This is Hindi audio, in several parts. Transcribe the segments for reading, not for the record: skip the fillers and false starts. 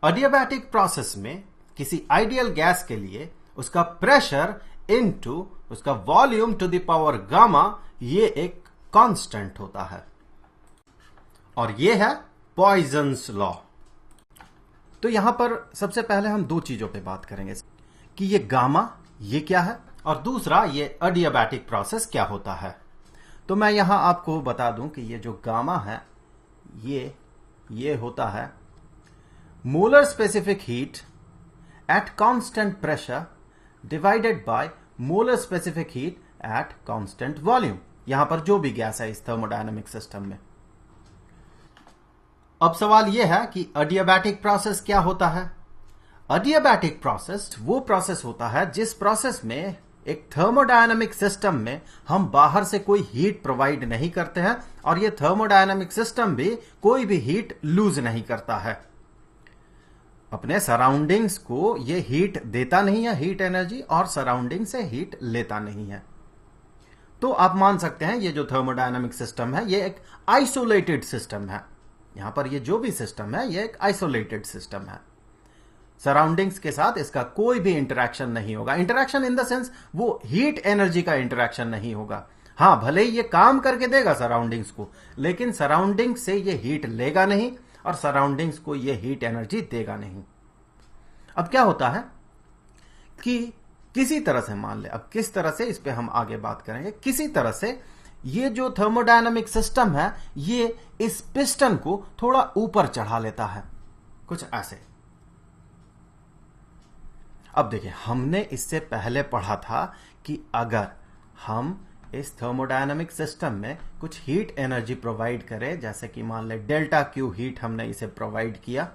एडियाबैटिक प्रोसेस में किसी आइडियल गैस के लिए उसका प्रेशर इनटू उसका volume to the power gamma ये एक कांस्टेंट होता है और ये है पॉइजन्स लॉ। तो यहां पर सबसे पहले हम दो चीजों पे बात करेंगे कि ये गामा ये क्या है और दूसरा ये एडियाबैटिक प्रोसेस क्या होता है। तो मैं यहां आपको बता दूं कि ये जो गामा है ये होता है molar specific heat at constant pressure divided by molar specific heat at constant volume. यहां पर जो भी गैस है इस थर्मोडायनामिक सिस्टम में। अब सवाल यह है कि एडियाबैटिक प्रोसेस क्या होता है। एडियाबैटिक प्रोसेस वो प्रोसेस होता है जिस प्रोसेस में एक थर्मोडायनामिक सिस्टम में हम बाहर से कोई हीट प्रोवाइड नहीं करते हैं और ये थर्मोडायनामिक सिस्टम भी कोई भी हीट लूज नहीं करता है। अपने सराउंडिंग्स को ये हीट देता नहीं है, हीट एनर्जी, और सराउंडिंग से हीट लेता नहीं है। तो आप मान सकते हैं ये जो थर्मोडायनामिक सिस्टम है ये एक आइसोलेटेड सिस्टम है। यहां पर ये जो भी सिस्टम है ये एक आइसोलेटेड सिस्टम है। सराउंडिंग्स के साथ इसका कोई भी इंटरेक्शन नहीं होगा। इंटरेक्शन इन द सेंस वो हीट एनर्जी का इंटरेक्शन नहीं होगा। हां, भले ही ये काम करके देगा सराउंडिंग्स को, लेकिन सराउंडिंग से ये हीट लेगा नहीं और सराउंडिंग्स को ये हीट एनर्जी देगा नहीं। अब क्या होता है कि किसी तरह से मान ले, अब किस तरह से इस पे हम आगे बात करेंगे, किसी तरह से ये जो थर्मोडायनामिक सिस्टम है ये इस पिस्टन को थोड़ा ऊपर चढ़ा लेता है, कुछ ऐसे। अब देखिए, हमने इससे पहले पढ़ा था कि अगर हम इस थर्मोडायनामिक सिस्टम में कुछ हीट एनर्जी प्रोवाइड करें, जैसे कि मान ले डेल्टा क्यू हीट हमने इसे प्रोवाइड किया,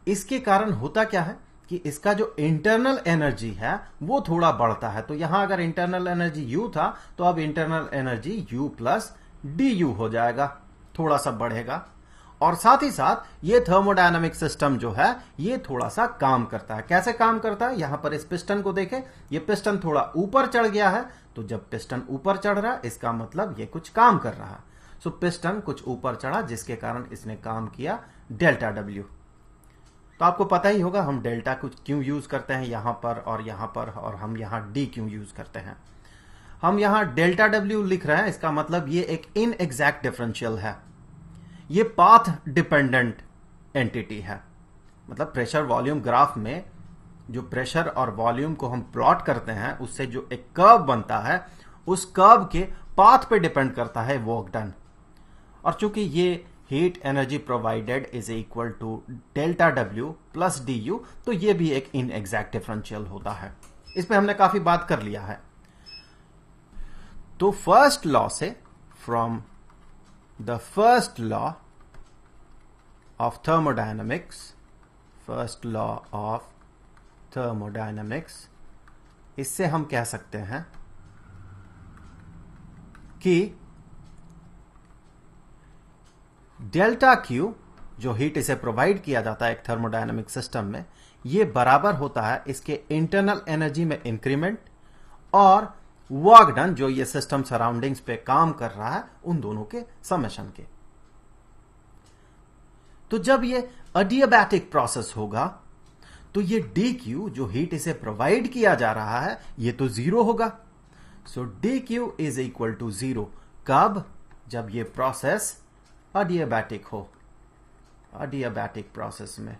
इसके कारण होता क्या है कि इसका जो इंटरनल एनर्जी है वो थोड़ा बढ़ता है। तो यहां अगर इंटरनल एनर्जी यू था तो अब internal energy you plus D you हो जाएगा, थोड़ा सा बढ़ेगा। और साथ ही साथ ये थर्मोडायनामिक सिस्टम जो है ये थोड़ा सा काम करता है। कैसे काम करता है, यहां पर इस पिस्टन को देखें, ये पिस्टन थोड़ा ऊपर चढ़ गया है। तो जब पिस्टन ऊपर चढ़ रहा है इसका मतलब ये कुछ काम कर रहा है। सो पिस्टन कुछ ऊपर चढ़ा जिसके कारण इसने काम किया डेल्टा डब्ल्यू। तो आपको पता ही होगा हम डेल्टा कुछ क्यों यूज करते हैं यहां पर, और हम यहां डी क्यों यूज करते हैं। हम यहां डेल्टा डब्ल्यू लिख रहे हैं, इसका मतलब ये एक इनएग्जैक्ट डिफरेंशियल है, ये पाथ डिपेंडेंट एंटिटी है। मतलब प्रेशर वॉल्यूम ग्राफ में जो प्रेशर और वॉल्यूम को हम प्लॉट करते हैं उससे जो एक कर्व बनता है उस कर्व के पाथ पे डिपेंड करता है वर्क डन। और चूंकि ये heat energy provided is equal to delta W plus D U, तो ये भी एक इनएग्जैक्ट डिफरेंशियल होता है। इस पे हमने काफी बात कर लिया है। तो फर्स्ट लॉ से, from the first law of thermodynamics, इससे हम कह सकते हैं कि डेल्टा क्यू जो हीट इसे प्रोवाइड किया जाता है एक थर्मोडायनामिक सिस्टम में, ये बराबर होता है इसके इंटरनल एनर्जी में इंक्रीमेंट और वर्क डन जो ये सिस्टम सराउंडिंग्स पे काम कर रहा है उन दोनों के समेशन के। तो जब ये एडियाबैटिक प्रोसेस होगा तो ये डी क्यू जो हीट इसे प्रोवाइड किया जा रहा है ये तो जीरो होगा। So D Q is equal to zero. कब? जब ये प्रोसेस एडियाबैटिक हो, एडियाबैटिक प्रोसेस में।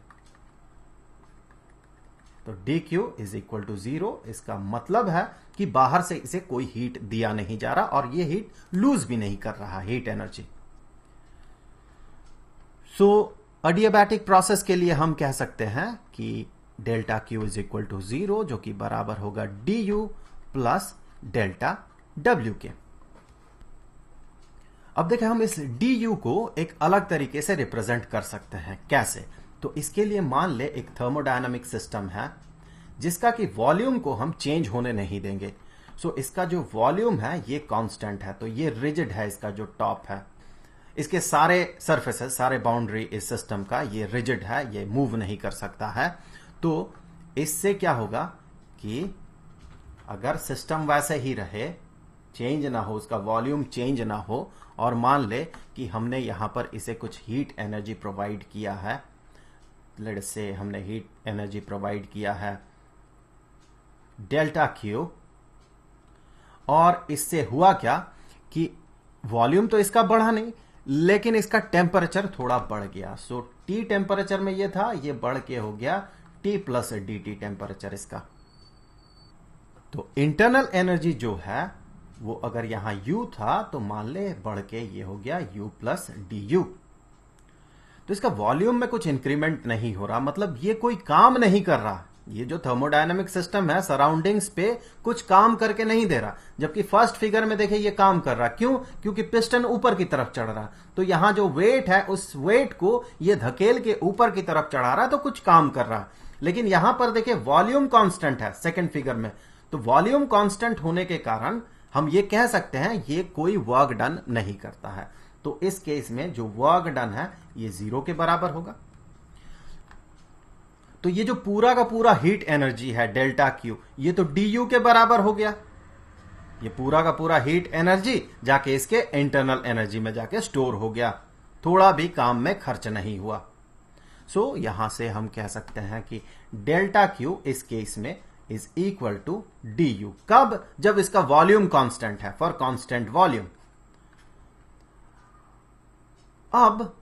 तो D Q is equal to zero, इसका मतलब है कि बाहर से इसे कोई हीट दिया नहीं जा रहा और ये हीट लूज भी नहीं कर रहा heat energy. So adiabatic process के लिए हम कह सकते हैं कि delta Q is equal to zero, जो कि बराबर होगा D U plus delta W के। अब देखें, हम इस डी यू को एक अलग तरीके से रिप्रेजेंट कर सकते हैं। कैसे? तो इसके लिए मान ले एक थर्मोडायनामिक सिस्टम है जिसका कि वॉल्यूम को हम चेंज होने नहीं देंगे। सो इसका जो वॉल्यूम है ये कांस्टेंट है, तो ये रिजिड है, इसका जो टॉप है, इसके सारे सरफेसेस, सारे बाउंड्री इस सिस्टम का ये रिजिड है, ये मूव नहीं कर सकता है। तो इससे क्या होगा कि अगर सिस्टम वैसे ही रहे, चेंज ना हो, उसका वॉल्यूम चेंज ना हो, और मान ले कि हमने यहां पर इसे कुछ हीट एनर्जी प्रोवाइड किया है, लेट्स से हमने हीट एनर्जी प्रोवाइड किया है डेल्टा क्यू, और इससे हुआ क्या कि वॉल्यूम तो इसका बढ़ा नहीं, लेकिन इसका टेम्परेचर थोड़ा बढ़ गया। सो टी टेम्परेचर में ये था, ये बढ़ के हो गया T plus D T temperature इसका। तो इंटरनल एनर्जी जो है वो अगर यहां U था तो मान ले बढ़ के ये हो गया U प्लस डी यू। तो इसका वॉल्यूम में कुछ इंक्रीमेंट नहीं हो रहा, मतलब ये कोई काम नहीं कर रहा। ये जो थर्मोडायनामिक सिस्टम है सराउंडिंग्स पे कुछ काम करके नहीं दे रहा, जबकि फर्स्ट फिगर में देखे ये काम कर रहा। क्यों? क्योंकि पिस्टन ऊपर की तरफ चढ़ रहा, तो यहां जो वेट है उस वेट को ये धकेल के ऊपर की तरफ चढ़ा रहा, तो कुछ काम कर रहा। लेकिन यहां पर देखे वॉल्यूम कांस्टेंट है सेकंड फिगर में, तो वॉल्यूम कांस्टेंट होने के कारण हम ये कह सकते हैं ये कोई वर्क डन नहीं करता है। तो इस केस में जो वर्क डन है ये 0 के बराबर होगा। तो ये जो पूरा का पूरा हीट एनर्जी है डेल्टा क्यू, ये तो डी यू के बराबर हो गया। ये पूरा का पूरा हीट एनर्जी जाके इसके इंटरनल एनर्जी में जाके स्टोर हो गया, थोड़ा भी काम में खर्च नहीं हुआ। सो यहां से हम कह सकते हैं कि डेल्टा क्यू इस केस में is equal to D U. कब? जब इसका वॉल्यूम कांस्टेंट है, फॉर कांस्टेंट वॉल्यूम। अब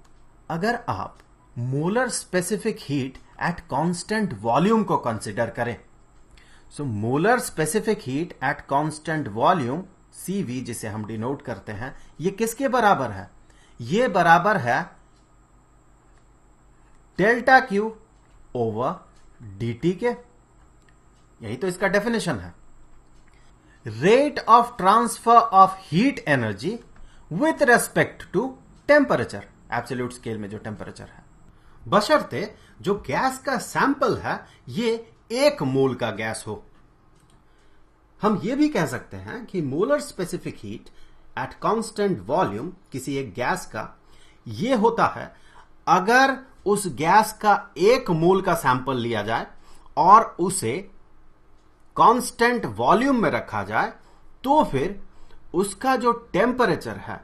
अगर आप molar specific heat at constant volume को कंसिडर करें, so molar specific heat at constant volume CV जिसे हम डिनोट करते हैं, ये किसके बराबर है? ये बराबर है डेल्टा क्यू ओवर dt के। यही तो इसका डेफिनेशन है, rate of transfer of heat energy with respect to temperature, absolute scale में जो टेम्परेचर है, बशर्ते जो गैस का सैंपल है ये 1 मोल का गैस हो। हम ये भी कह सकते हैं कि molar specific heat at constant volume किसी एक गैस का ये होता है अगर उस गैस का 1 मोल का सैंपल लिया जाए और उसे कांस्टेंट वॉल्यूम में रखा जाए, तो फिर उसका जो टेम्परेचर है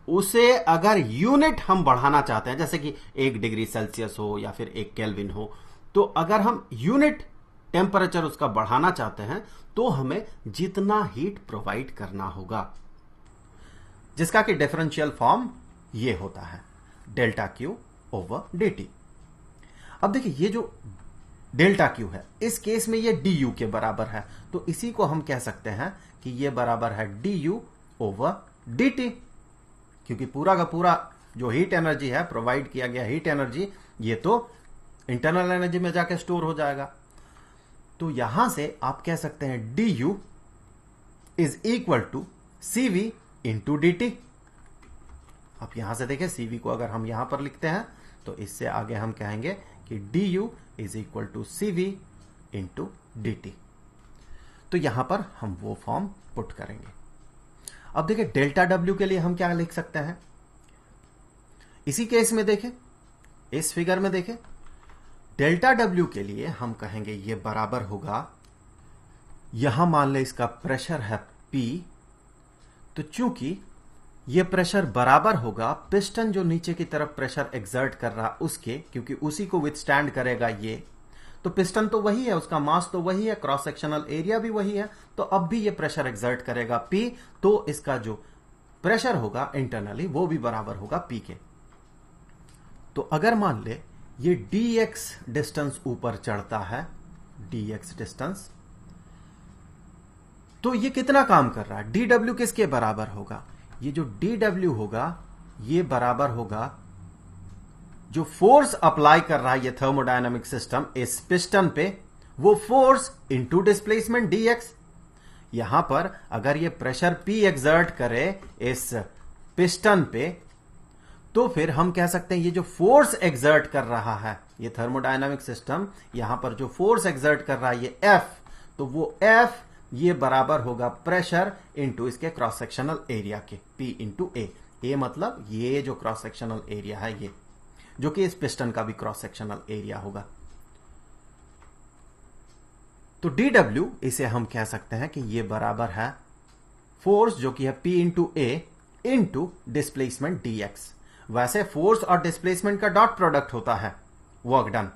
उसे अगर यूनिट हम बढ़ाना चाहते हैं, जैसे कि 1 डिग्री सेल्सियस हो या फिर 1 केल्विन हो, तो अगर हम यूनिट टेम्परेचर उसका बढ़ाना चाहते हैं तो हमें जितना हीट प्रोवाइड करना होगा, जिसका कि डिफरेंशियल फॉर्म ये होता है डेल्टा क्यू ओवर dt। अब देखिए ये जो डेल्टा क्यू है इस केस में ये डी यू के बराबर है, तो इसी को हम कह सकते हैं कि ये बराबर है D you over D T, क्योंकि पूरा का पूरा जो हीट एनर्जी है प्रोवाइड किया गया हीट एनर्जी ये तो इंटरनल एनर्जी में जाके स्टोर हो जाएगा। तो यहां से आप कह सकते हैं D U is equal to CV into D T. आप यहां से देखें CV को अगर हम यहां पर लिखते हैं तो इससे आगे हम कहेंगे कि D U is equal to CV into D T. तो यहां पर हम वो फॉर्म पुट करेंगे। अब देखिए डेल्टा W के लिए हम क्या लिख सकते हैं, इसी केस में देखें, इस फिगर में देखें, डेल्टा W के लिए हम कहेंगे ये बराबर होगा, यहां मान ले इसका प्रेशर है P, तो चूंकि ये प्रेशर बराबर होगा पिस्टन जो नीचे की तरफ प्रेशर एक्सर्ट कर रहा उसके, क्योंकि उसी को विथस्टैंड करेगा ये, तो पिस्टन तो वही है, उसका मास तो वही है, क्रॉस सेक्शनल एरिया भी वही है, तो अब भी ये प्रेशर एक्सर्ट करेगा P, तो इसका जो प्रेशर होगा इंटरनली वो भी बराबर होगा P के। तो अगर मान ले ये dx डिस्टेंस ऊपर चढ़ता है, dx डिस्टेंस, तो ये कितना काम कर रहा है? dw किसके बराबर होगा? ये जो dw होगा ये बराबर होगा जो फोर्स अप्लाई कर रहा है ये थर्मोडायनामिक सिस्टम इस पिस्टन पे, वो फोर्स इंटू डिस्प्लेसमेंट dx। यहां पर अगर ये प्रेशर P एक्सर्ट करे इस पिस्टन पे, तो फिर हम कह सकते हैं ये जो फोर्स एक्सर्ट कर रहा है ये थर्मोडायनामिक सिस्टम, यहां पर जो फोर्स एक्सर्ट कर रहा है ये F, तो वो F ये बराबर होगा प्रेशर इंटू इसके क्रॉस सेक्शनल एरिया के, P इंटू A मतलब ये जो क्रॉस सेक्शनल एरिया है ये, जो कि इस पिस्टन का भी क्रॉस सेक्शनल एरिया होगा। तो dw इसे हम कह सकते हैं कि ये बराबर है फोर्स जो कि है P into A into displacement dx। वैसे फोर्स और डिस्प्लेसमेंट का डॉट प्रोडक्ट होता है वर्क डन,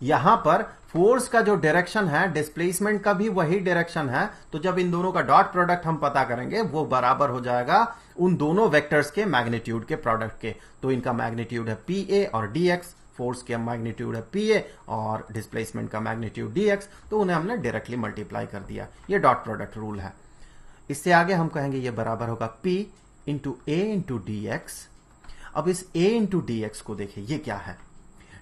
यहां पर फोर्स का जो डायरेक्शन है डिस्प्लेसमेंट का भी वही डायरेक्शन है, तो जब इन दोनों का डॉट प्रोडक्ट हम पता करेंगे वो बराबर हो जाएगा उन दोनों वेक्टर्स के मैग्नीट्यूड के प्रोडक्ट के। तो इनका मैग्नीट्यूड है पी और डी एक्स, फोर्स का मैग्नीट्यूड है पी और डिस्प्लेसमेंट का मैग्नीट्यूड डी एक्स, तो उन्हें हमने डायरेक्टली मल्टीप्लाई कर दिया। ये डॉट प्रोडक्ट रूल है। इससे आगे हम कहेंगे ये बराबर होगा P इंटू ए इंटू डी एक्स। अब इस a इंटू डी एक्स को देखिए, ये क्या है,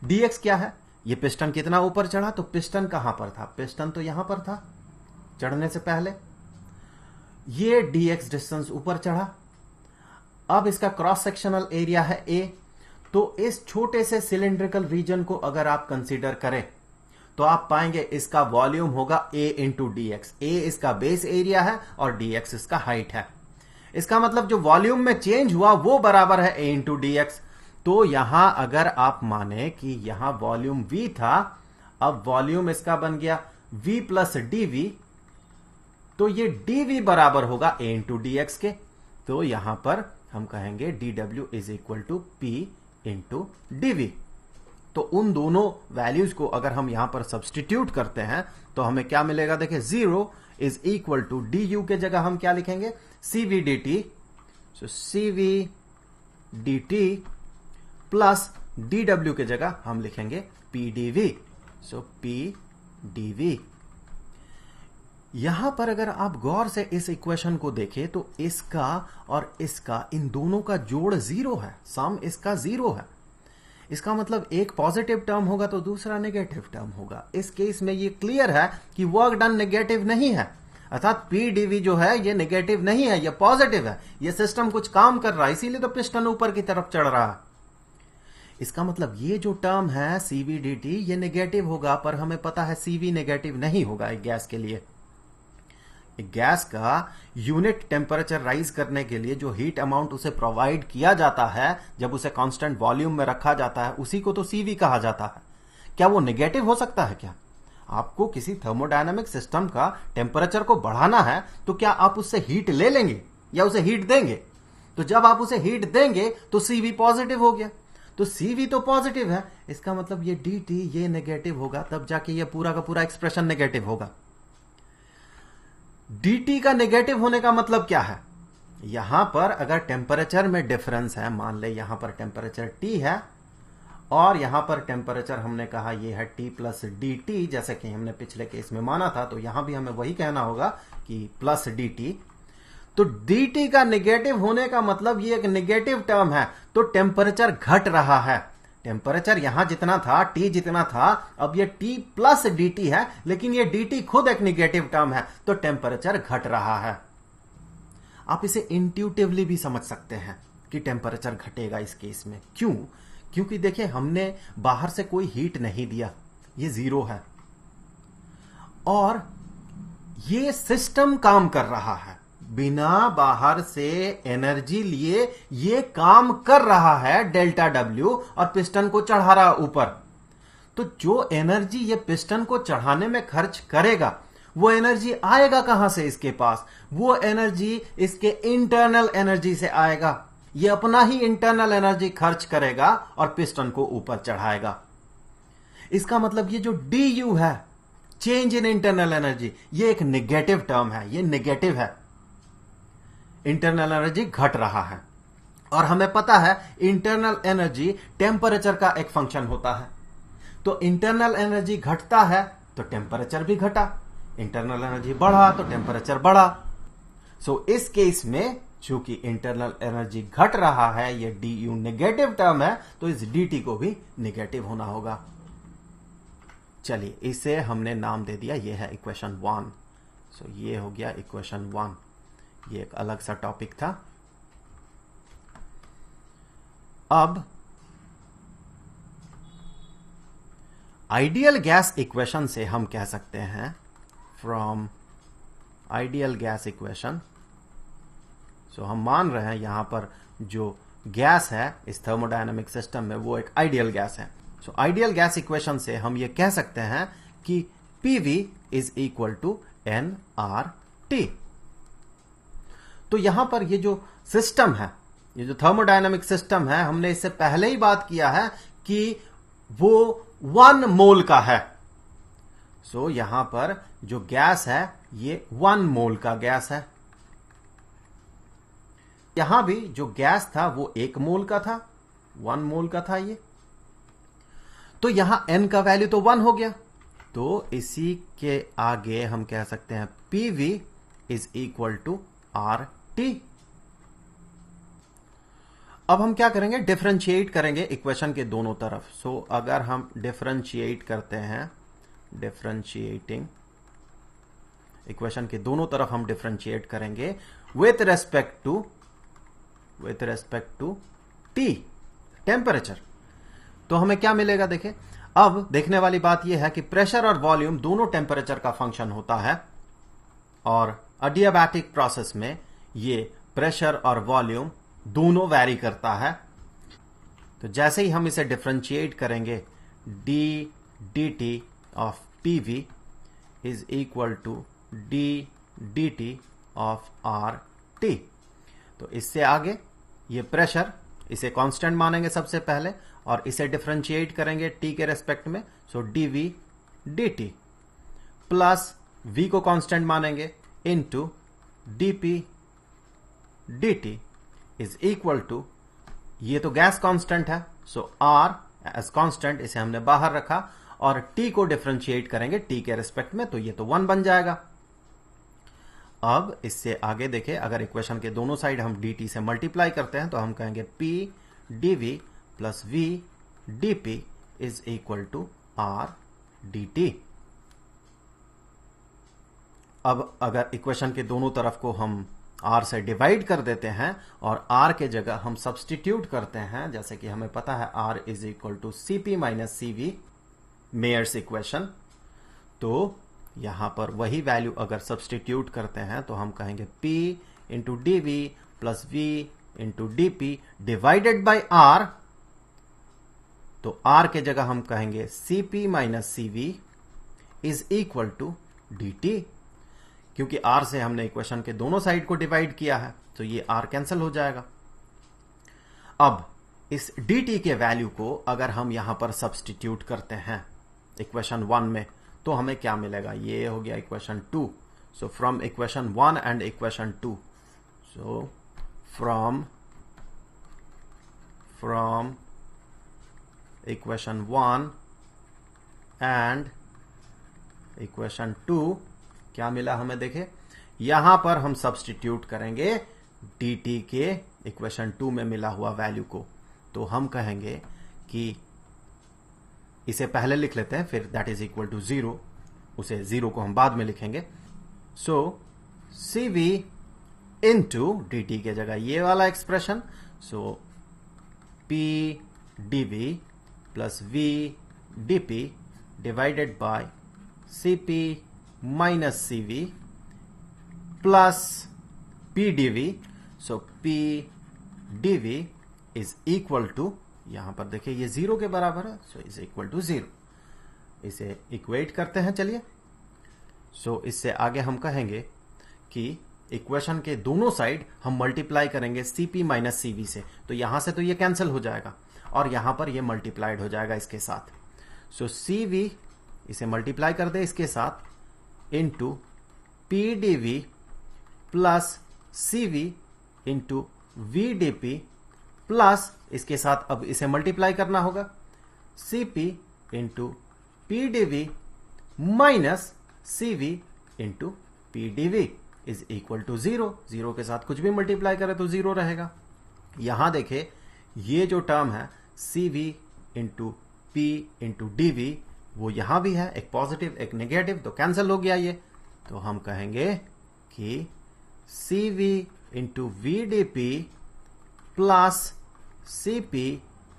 dx क्या है, ये पिस्टन कितना ऊपर चढ़ा, तो पिस्टन कहां पर था, पिस्टन तो यहां पर था चढ़ने से पहले, ये dx डिस्टेंस ऊपर चढ़ा। अब इसका क्रॉस सेक्शनल एरिया है a, तो इस छोटे से सिलिंड्रिकल रीजन को अगर आप कंसीडर करें तो आप पाएंगे इसका वॉल्यूम होगा a इंटू डी एक्स। ए इसका बेस एरिया है और dx इसका हाइट है। इसका मतलब जो वॉल्यूम में चेंज हुआ वो बराबर है a इंटू डी एक्स। तो यहां अगर आप माने कि यहां वॉल्यूम v था, अब वॉल्यूम इसका बन गया v प्लस डी, तो ये dv बराबर होगा a इंटू डी एक्स के। तो यहां पर हम कहेंगे dw is equal to p into dv। तो उन दोनों वैल्यूज को अगर हम यहां पर सब्सटीट्यूट करते हैं तो हमें क्या मिलेगा, देखिए 0 इज इक्वल टू डी के जगह हम क्या लिखेंगे, cv dt। सो cv dt प्लस dw के जगह हम लिखेंगे pdv। सो pdv। यहां पर अगर आप गौर से इस इक्वेशन को देखें तो इसका और इसका, इन दोनों का जोड़ 0 है, सम इसका 0 है। इसका मतलब एक पॉजिटिव टर्म होगा तो दूसरा नेगेटिव टर्म होगा। इस केस में ये क्लियर है कि वर्क डन नेगेटिव नहीं है, अर्थात पीडीवी जो है ये नेगेटिव नहीं है, ये पॉजिटिव है। ये सिस्टम कुछ काम कर रहा है, इसीलिए तो पिस्टन ऊपर की तरफ चढ़ रहा है। इसका मतलब ये जो टर्म है सीवीडीटी ये नेगेटिव होगा, पर हमें पता है सीवी नेगेटिव नहीं होगा एक गैस के लिए। एक गैस का यूनिट टेम्परेचर राइज करने के लिए जो हीट अमाउंट उसे प्रोवाइड किया जाता है जब उसे कांस्टेंट वॉल्यूम में रखा जाता है, उसी को तो सीवी कहा जाता है। क्या वो नेगेटिव हो सकता है क्या? आपको किसी थर्मोडायनामिक सिस्टम का टेम्परेचर को बढ़ाना है तो क्या आप उससे हीट ले लेंगे या उसे हीट देंगे? तो जब आप उसे हीट देंगे तो सीवी पॉजिटिव हो गया, तो सीवी तो पॉजिटिव है, इसका मतलब ये डीटी ये नेगेटिव होगा, तब जाके ये पूरा का पूरा एक्सप्रेशन नेगेटिव होगा। dt का नेगेटिव होने का मतलब क्या है? यहां पर अगर टेम्परेचर में डिफरेंस है, मान ले यहां पर टेम्परेचर T है और यहां पर टेम्परेचर हमने कहा ये है T प्लस dt, जैसे कि हमने पिछले केस में माना था, तो यहां भी हमें वही कहना होगा कि प्लस dt। तो dt का नेगेटिव होने का मतलब ये एक नेगेटिव टर्म है, तो टेम्परेचर घट रहा है। टेम्परेचर यहां जितना था, T जितना था, अब ये T प्लस dt है, लेकिन ये dt खुद एक नेगेटिव टर्म है, तो टेम्परेचर घट रहा है। आप इसे इंट्यूटिवली भी समझ सकते हैं कि टेम्परेचर घटेगा इस केस में। क्यों? क्योंकि देखिए हमने बाहर से कोई हीट नहीं दिया, ये 0 है और ये सिस्टम काम कर रहा है बिना बाहर से एनर्जी लिए, ये काम कर रहा है डेल्टा डब्ल्यू और पिस्टन को चढ़ा रहा ऊपर। तो जो एनर्जी ये पिस्टन को चढ़ाने में खर्च करेगा वो एनर्जी आएगा कहां से इसके पास? वो एनर्जी इसके इंटरनल एनर्जी से आएगा। ये अपना ही इंटरनल एनर्जी खर्च करेगा और पिस्टन को ऊपर चढ़ाएगा। इसका मतलब ये जो डी यू है, चेंज इन इंटरनल एनर्जी, ये एक नेगेटिव टर्म है, ये नेगेटिव है। इंटरनल एनर्जी घट रहा है और हमें पता है इंटरनल एनर्जी टेम्परेचर का एक फंक्शन होता है। तो इंटरनल एनर्जी घटता है तो टेम्परेचर भी घटा, इंटरनल एनर्जी बढ़ा तो टेम्परेचर बढ़ा। सो इस केस में चूंकि इंटरनल एनर्जी घट रहा है, ये डी यू नेगेटिव टर्म है, तो इस डी टी को भी नेगेटिव होना होगा। चलिए इसे हमने नाम दे दिया, ये है इक्वेशन 1। सो ये हो गया इक्वेशन 1, ये एक अलग सा टॉपिक था। अब आइडियल गैस इक्वेशन से हम कह सकते हैं, फ्रॉम आइडियल गैस इक्वेशन, सो हम मान रहे हैं यहां पर जो गैस है इस थर्मोडायनामिक सिस्टम में वो एक आइडियल गैस है। सो आइडियल गैस इक्वेशन से हम ये कह सकते हैं कि PV is equal to nRT। तो यहां पर ये जो सिस्टम है, ये जो थर्मोडायनामिक सिस्टम है, हमने इससे पहले ही बात किया है कि वो 1 मोल का है। सो यहां पर जो गैस है ये 1 मोल का गैस है। यहां भी जो गैस था वो 1 मोल का था, 1 मोल का था ये। तो यहां n का वैल्यू तो 1 हो गया, तो इसी के आगे हम कह सकते हैं PV is equal to RT। अब हम क्या करेंगे, डिफरेंशिएट करेंगे इक्वेशन के दोनों तरफ। सो अगर हम डिफरेंशिएट करते हैं, डिफरेंशिएटिंग इक्वेशन के दोनों तरफ हम डिफरेंशिएट करेंगे with respect to T temperature, तो हमें क्या मिलेगा देखें। अब देखने वाली बात यह है कि प्रेशर और वॉल्यूम दोनों टेम्परेचर का फंक्शन होता है, और अडियाबैटिक प्रोसेस में ये प्रेशर और वॉल्यूम दोनों वैरी करता है। तो जैसे ही हम इसे डिफरेंशिएट करेंगे, D dt of PV is equal to D dt of RT। तो इससे आगे ये प्रेशर, इसे कांस्टेंट मानेंगे सबसे पहले, और इसे डिफरेंशिएट करेंगे t के रेस्पेक्ट में। So dV dt plus v को कांस्टेंट मानेंगे into dP dt is equal to, ये तो गैस कांस्टेंट है, सो R एज कांस्टेंट इसे हमने बाहर रखा, और t को डिफरेंशिएट करेंगे t के रेस्पेक्ट में, तो ये तो 1 बन जाएगा। अब इससे आगे देखें, अगर इक्वेशन के दोनों साइड हम dt से मल्टीप्लाई करते हैं तो हम कहेंगे P dV plus V dP is equal to R dt। अब अगर इक्वेशन के दोनों तरफ को हम R से डिवाइड कर देते हैं और R के जगह हम सब्सटीट्यूट करते हैं, जैसे कि हमें पता है R is equal to CP minus CV, Mayer's equation, तो यहां पर वही वैल्यू अगर सब्सटीट्यूट करते हैं तो हम कहेंगे P into dV plus V into dP divided by R, तो R के जगह हम कहेंगे CP minus CV is equal to dt, क्योंकि R से हमने इक्वेशन के दोनों साइड को डिवाइड किया है, तो ये R कैंसिल हो जाएगा। अब इस dt के वैल्यू को अगर हम यहां पर सब्सटीट्यूट करते हैं इक्वेशन 1 में, तो हमें क्या मिलेगा, ये हो गया equation 2। So from equation 1 and equation 2, so from equation 1 and equation 2 क्या मिला हमें, देखें यहां पर हम सब्सटीट्यूट करेंगे dt के इक्वेशन 2 में मिला हुआ वैल्यू को, तो हम कहेंगे कि इसे पहले लिख लेते हैं, फिर दैट इज इक्वल टू 0, उसे 0 को हम बाद में लिखेंगे। सो CV इंटू dt के जगह ये वाला expression, so P dV plus V dP divided by CP minus CV plus P dV, so P dV is equal to, यहां पर देखिए ये 0 के बराबर है, सो इज इक्वल टू 0। इसे इक्वेट करते हैं, चलिए। सो इससे आगे हम कहेंगे कि इक्वेशन के दोनों साइड हम मल्टीप्लाई करेंगे CP माइनस CV से, तो यहां से तो ये कैंसिल हो जाएगा और यहां पर ये मल्टीप्लाइड हो जाएगा इसके साथ। सो CV इसे मल्टीप्लाई कर दे इसके साथ into P dV plus CV into V dP plus इसके साथ अब इसे मल्टीप्लाई करना होगा CP into P dV minus CV into P dV is equal to 0। 0 के साथ कुछ भी मल्टीप्लाई करें तो 0 रहेगा। यहां देखें ये जो टर्म है CV into P into dV, वो यहां भी है, एक पॉजिटिव एक नेगेटिव, तो कैंसिल हो गया ये। तो हम कहेंगे कि CV into V dP plus CP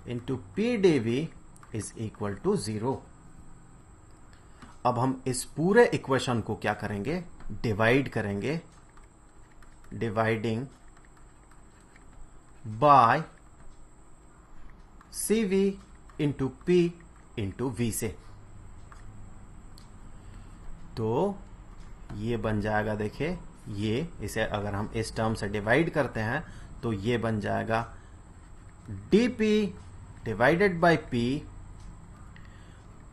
into P dV is equal to 0। अब हम इस पूरे इक्वेशन को क्या करेंगे, डिवाइड करेंगे, dividing by CV into P into V से, तो ये बन जाएगा, देखिए ये, इसे अगर हम इस टर्म से डिवाइड करते हैं तो ये बन जाएगा dP divided bye P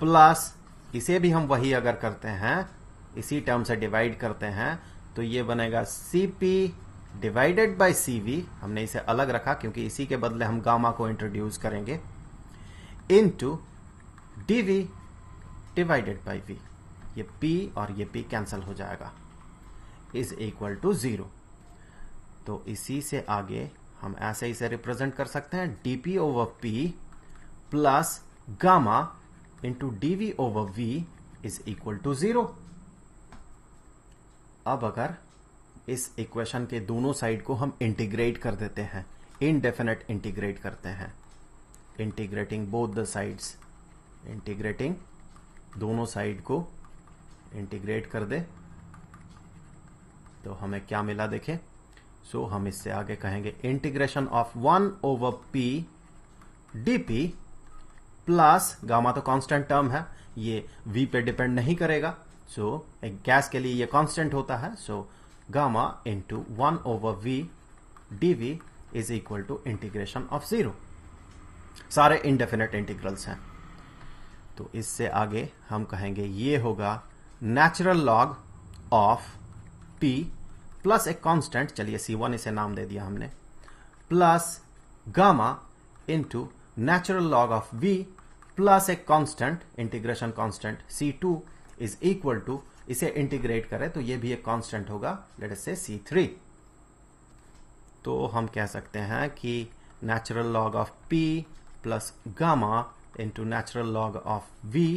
plus इसे भी हम वही अगर करते हैं, इसी टर्म से डिवाइड करते हैं, तो ये बनेगा Cp डिवाइडेड बाय Cv, हमने इसे अलग रखा क्योंकि इसी के बदले हम गामा को इंट्रोड्यूस करेंगे, into dV divided by V। ये P और ये P कैंसिल हो जाएगा, इज इक्वल टू 0। तो इसी से आगे हम ऐसे इसे रिप्रेजेंट कर सकते हैं, dP over P plus gamma into dV over V is equal to 0। अब अगर इस इक्वेशन के दोनों साइड को हम इंटीग्रेट कर देते हैं, इनडेफिनेट इंटीग्रेट करते हैं, integrating both the sides, integrating दोनों साइड को इंटीग्रेट कर दे, तो हमें क्या मिला देखें। सो हम इससे आगे कहेंगे integration of 1 over P dP plus gamma तो कांस्टेंट टर्म है, ये V पे डिपेंड नहीं करेगा, सो एक गैस के लिए ये कांस्टेंट होता है, so gamma into 1 over V dV is equal to integration of 0। सारे इनडेफिनेट इंटीग्रल्स हैं, तो इससे आगे हम कहेंगे ये होगा natural log of P plus एक कांस्टेंट, चलिए C1 इसे नाम दे दिया हमने, plus gamma into natural log of V plus एक constant, integration constant C2 is equal to, इसे इंटीग्रेट करें तो ये भी एक कांस्टेंट होगा, लेट अस से C3। तो हम कह सकते हैं कि natural log of P plus gamma into natural log of V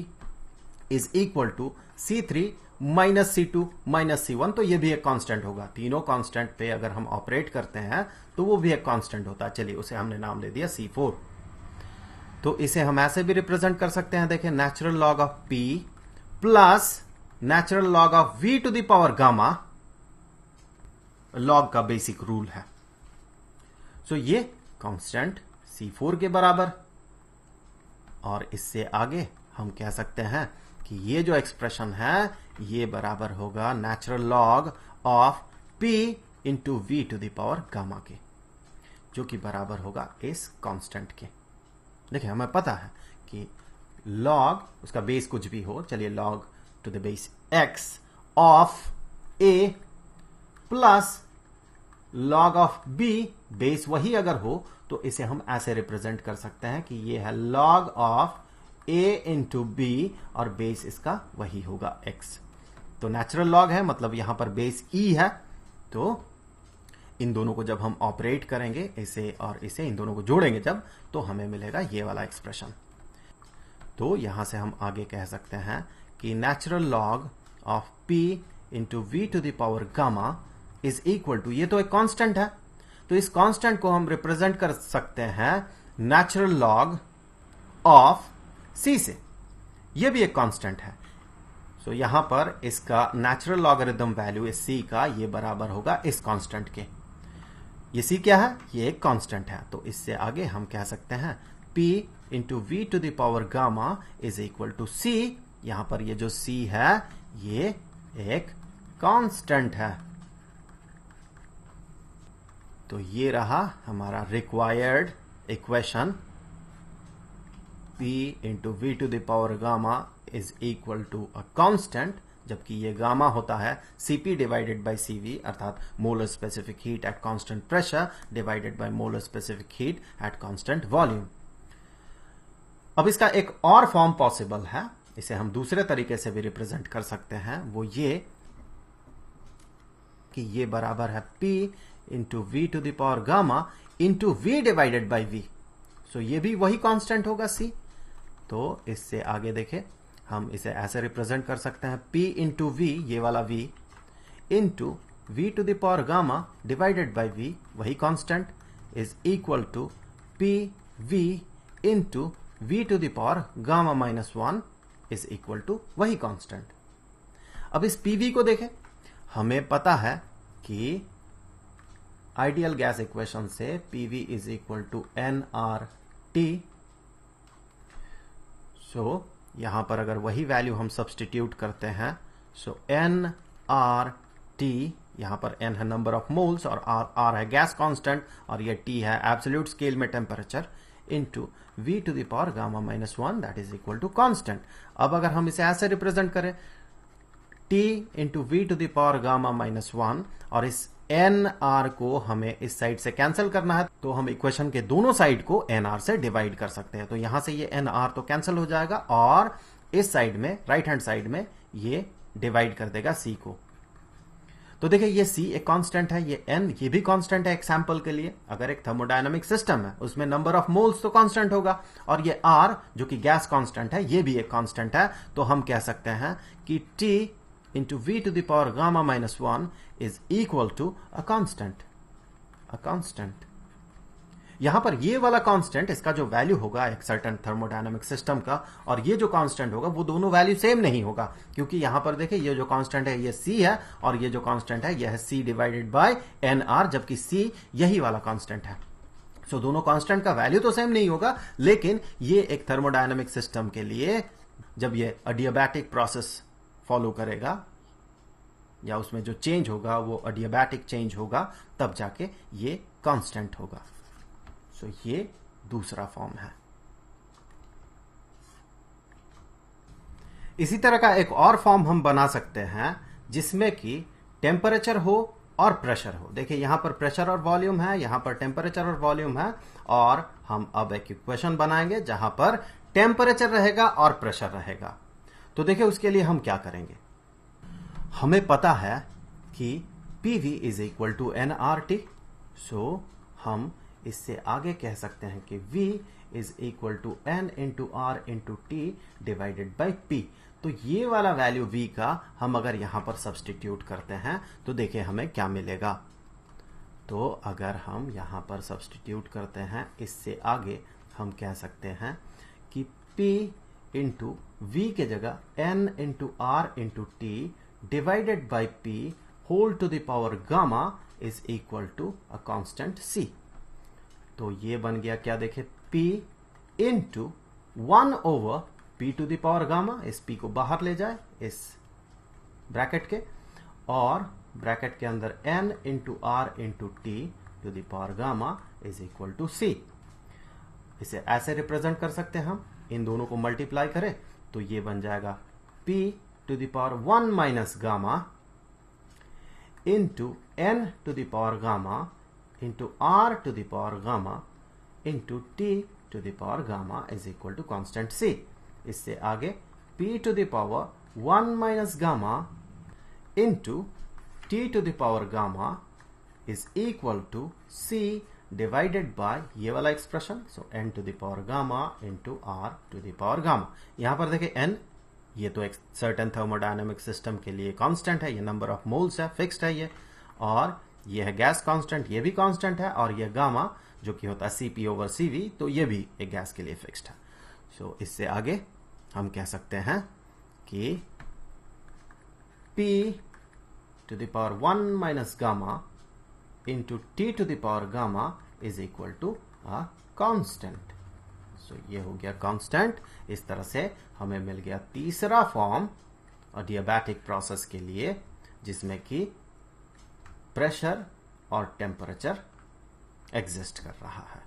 is equal to C3 minus C2 minus C1, तो ये भी एक कांस्टेंट होगा। तीनों कांस्टेंट पे अगर हम ऑपरेट करते हैं तो वो भी एक कांस्टेंट होता है, चलिए उसे हमने नाम दे दिया C4। तो इसे हम ऐसे भी रिप्रेजेंट कर सकते हैं, देखिए natural log of P plus natural log of V to the power gamma, लॉग का बेसिक रूल है। सो ये कांस्टेंट C4 के बराबर, और इससे आगे हम कह सकते हैं कि ये जो एक्सप्रेशन है ये बराबर होगा natural log of P into V to the power gamma के, जो कि बराबर होगा इस कांस्टेंट के। देखिए हमें पता है कि लॉग, उसका बेस कुछ भी हो, चलिए log to the base x of a plus log of b, base वही अगर हो तो इसे हम ऐसे रिप्रेजेंट कर सकते हैं कि ये है log of a into b और बेस इसका वही होगा x। तो नेचुरल लॉग है मतलब यहां पर बेस e है, तो इन दोनों को जब हम ऑपरेट करेंगे, इसे और इसे, इन दोनों को जोड़ेंगे जब, तो हमें मिलेगा ये वाला एक्सप्रेशन। तो यहां से हम आगे कह सकते हैं कि natural log of P into V to the power gamma is equal to, ये तो एक कांस्टेंट है, तो इस कांस्टेंट को हम रिप्रेजेंट कर सकते हैं नेचुरल लॉग ऑफ C से, ये भी एक कांस्टेंट है। सो यहां पर इसका नेचुरल लॉगरिथम वैल्यू इस C का ये बराबर होगा इस कांस्टेंट के। ये C क्या है? ये एक कांस्टेंट है, तो इससे आगे हम कह सकते हैं P into V to the power gamma is equal to C। यहां पर ये जो C है ये एक कांस्टेंट है, तो ये रहा हमारा required equation, P into V to the power gamma is equal to a constant, जबकि ये गामा होता है Cp डिवाइडेड बाय Cv, अर्थात molar specific heat at constant pressure divided by molar specific heat at constant volume. अब इसका एक और फॉर्म पॉसिबल है, इसे हम दूसरे तरीके से भी रिप्रेजेंट कर सकते हैं, वो ये कि ये बराबर है P into V to the power gamma into V divided by V। So ये भी वही कांस्टेंट होगा C। तो इससे आगे देखें, हम इसे ऐसे रिप्रेजेंट कर सकते हैं P इंटू V, ये वाला V, into V to the power gamma divided by V, वही constant, is equal to P V into V to the power gamma minus 1 is equal to वही कांस्टेंट। अब इस PV को देखें, हमें पता है कि आइडियल गैस इक्वेशन से PV is equal to nRT। So यहां पर अगर वही वैल्यू हम सब्स्टिट्यूट करते हैं, सो nRT, यहां पर n है नंबर ऑफ मोल्स और R है गैस कांस्टेंट और ये T है एब्सोल्यूट स्केल में temperature, into v to the power gamma minus 1 that is equal to constant. अब अगर हम इसे ऐसे रिप्रेजेंट करें t into V to the power gamma minus 1 और इस nr को हमें इस साइड से कैंसिल करना है, तो हम इक्वेशन के दोनों साइड को nr से डिवाइड कर सकते हैं। तो यहां से ये nr तो कैंसिल हो जाएगा और इस साइड में राइट हैंड साइड में ये डिवाइड कर देगा c को। तो देखिए ये c एक कांस्टेंट है, ये n ये भी कांस्टेंट है एग्जांपल के लिए। अगर एक थर्मोडायनामिक सिस्टम है उसमें नंबर ऑफ मोल्स तो कांस्टेंट होगा और ये r जो कि गैस कांस्टेंट है ये भी एक कांस्टेंट है। तो हम कह सकते हैं कि t into V to the power gamma minus 1 is equal to a constant. यहां पर ये वाला कांस्टेंट इसका जो वैल्यू होगा एक सर्टेन थर्मोडायनामिक सिस्टम का, और ये जो कांस्टेंट होगा वो दोनों वैल्यू सेम नहीं होगा, क्योंकि यहां पर देखिए ये जो कांस्टेंट है ये c है और ये जो कांस्टेंट है ये है c डिवाइडेड बाय nr, जबकि c यही वाला कांस्टेंट है। सो दोनों कांस्टेंट का वैल्यू तो सेम नहीं होगा, लेकिन ये एक थर्मोडायनामिक सिस्टम के लिए जब ये अडियाबैटिक प्रोसेस फॉलो करेगा या उसमें जो चेंज होगा वो अडियाबैटिक चेंज होगा, तब जाके ये कांस्टेंट होगा। सो ये दूसरा फॉर्म है। इसी तरह का एक और फॉर्म हम बना सकते हैं जिसमें कि टेम्परेचर हो और प्रेशर हो। देखिए यहां पर प्रेशर और वॉल्यूम है, यहां पर टेम्परेचर और वॉल्यूम है, और हम अब एक इक्वेशन बनाएंगे जहां पर टेम्परेचर रहेगा और प्रेशर रहेगा। तो देखिए उसके लिए हम क्या करेंगे, हमें पता है कि PV is equal to nRT। सो हम इससे आगे कह सकते हैं कि V is equal to N into R into T divided by P। तो ये वाला वैल्यू V का हम अगर यहां पर सब्सटीट्यूट करते हैं तो देखिए हमें क्या मिलेगा। तो अगर हम यहां पर सब्सटीट्यूट करते हैं इससे आगे हम कह सकते हैं कि P इंटू V के जगह N into R into T divided by P whole to the power gamma is equal to a constant C। तो ये बन गया क्या, देखे P into 1 over P to the power gamma, इस P को बाहर ले जाए इस ब्रैकेट के, और ब्रैकेट के अंदर N into R into T to the power gamma is equal to C। इसे ऐसे रिप्रेजेंट कर सकते हैं हम, इन दोनों को मल्टीप्लाई करें तो ये बन जाएगा P to the power 1 minus gamma into N to the power gamma into R to the power gamma into T to the power gamma is equal to constant C। इससे आगे P to the power 1 minus gamma into T to the power gamma is equal to C divided by ये वाला expression, so N to the power gamma into R to the power gamma. यहां पर देखिए N ये तो एक सर्टेन थर्मोडायनामिक सिस्टम के लिए कांस्टेंट है, ये नंबर ऑफ मोल्स है, फिक्स्ड है ये, और ये है गैस कांस्टेंट, ये भी कांस्टेंट है, और ये गामा जो कि होता है Cp ओवर Cv, तो ये भी एक गैस के लिए फिक्स्ड है। सो इससे आगे हम कह सकते हैं कि P to the power 1 minus gamma into T to the power gamma is equal to a constant. So ये हो गया कांस्टेंट। इस तरह से हमें मिल गया तीसरा फॉर्म अडियाबैटिक प्रोसेस के लिए, जिसमें कि प्रेशर और टेम्परेचर एग्जिस्ट कर रहा है।